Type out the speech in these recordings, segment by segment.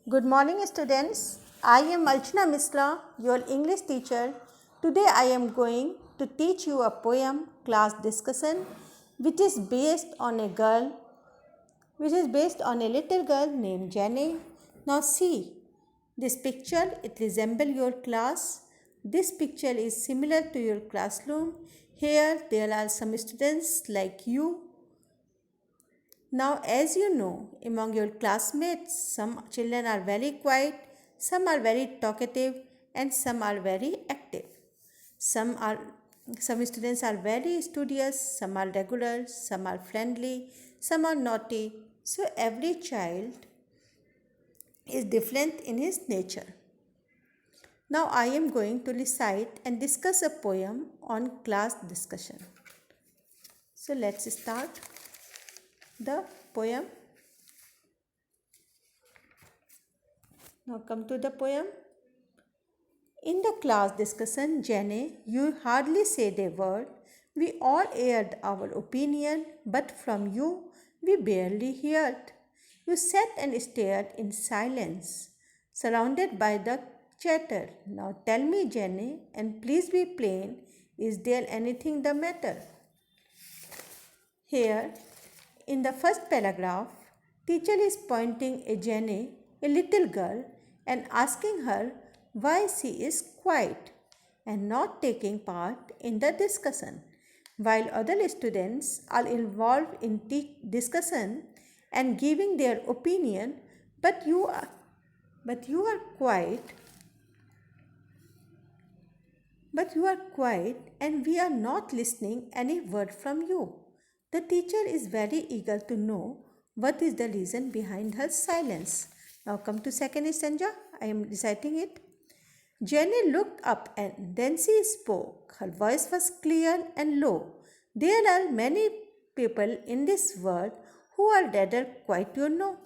Good morning, students. I am Alchana Misra, your English teacher. Today I am going to teach you a poem, class discussion, which is based on a little girl named Jenny. Now see, this picture, it resembles your class. This picture is similar to your classroom. Here there are some students like you. Now, as you know, among your classmates, some children are very quiet, some are very talkative, and some are very active. Some are some students are very studious, some are regular, some are friendly, some are naughty. So every child is different in his nature. Now I am going to recite and discuss a poem on class discussion. So let's start the poem. Now come to the poem. In the class discussion, Jenny, you hardly said a word. We all aired our opinion, but from you we barely heard. You sat and stared in silence, surrounded by the chatter. Now tell me, Jenny, and please be plain, is there anything the matter? Here, in the first paragraph, teacher is pointing at Jenny, a little girl, and asking her why she is quiet and not taking part in the discussion, while other students are involved in discussion and giving their opinion, but you are quiet but you are quiet and we are not listening any word from you. The teacher is very eager to know what is the reason behind her silence. Now come to second stanza. I am reciting it. Jenny looked up and then she spoke. Her voice was clear and low. There are many people in this world who are rather quiet, you know.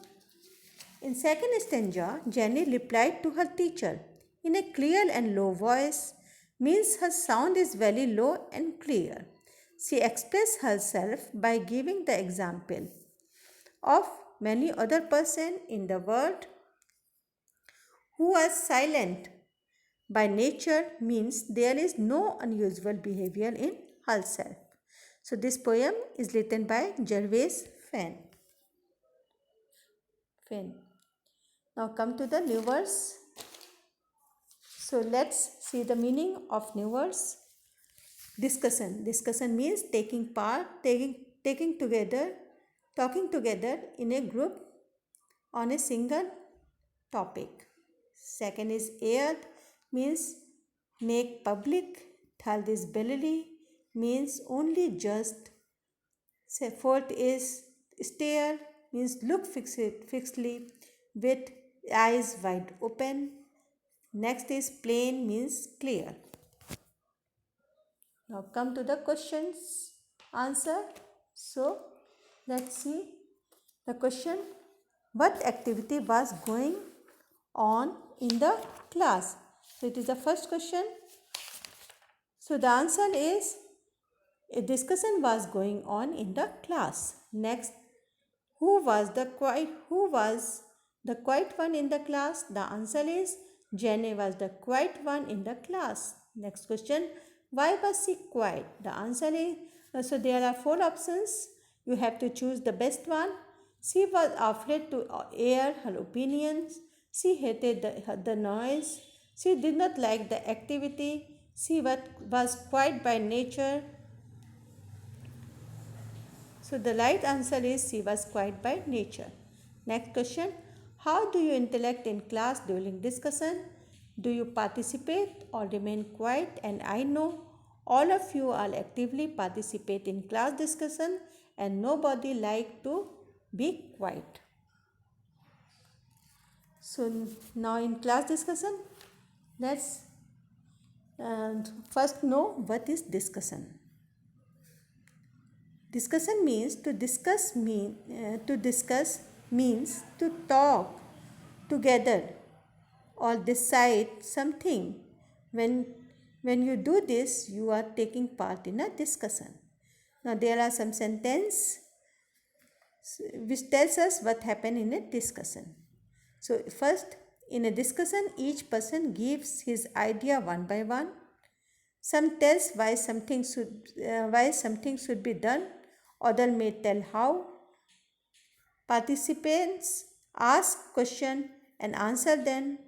In second stanza, Jenny replied to her teacher in a clear and low voice, means her sound is very low and clear. She expressed herself by giving the example of many other person in the world who are silent by nature, means there is no unusual behavior in herself. So this poem is written by Gervase Fenn. Now come to the new verse. So let's see the meaning of new words. Discussion. Discussion means taking part, taking together, talking together in a group on a single topic. Second is aired, means make public. Third is belly, means only just. Fourth is stare, means look fixedly with eyes wide open. Next is plain, means clear. Now come to the questions answer. So let's see the question. What activity was going on in the class? So it is the first question. So the answer is a discussion was going on in the class. Next, who was the quiet one in the class? The answer is Jenny was the quiet one in the class. Next question, why was she quiet? The answer is so there are four options. You have to choose the best one. She was afraid to air her opinions. She hated the noise. She did not like the activity. She was quiet by nature. So the right answer is she was quiet by nature. Next question. How do you interact in class during discussion? Do you participate or remain quiet? And I know all of you are actively participate in class discussion and nobody like to be quiet. So now in class discussion, let's first know what is discussion. Discussion means to discuss means to talk together or decide something. When you do this, you are taking part in a discussion. Now there are some sentences which tells us what happened in a discussion. So first, in a discussion, each person gives his idea one by one. Some tells why something should be done. Other may tell how. Participants ask question and answer them.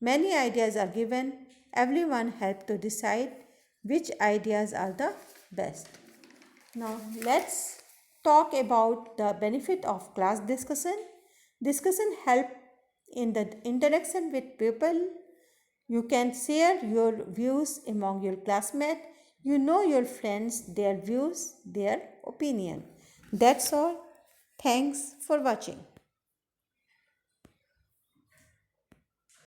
Many ideas are given. Everyone help to decide which ideas are the best. Now let's talk about the benefit of class discussion. Discussion help in the interaction with people. You can share your views among your classmates. You know your friends, their views, their opinion. That's all. Thanks for watching.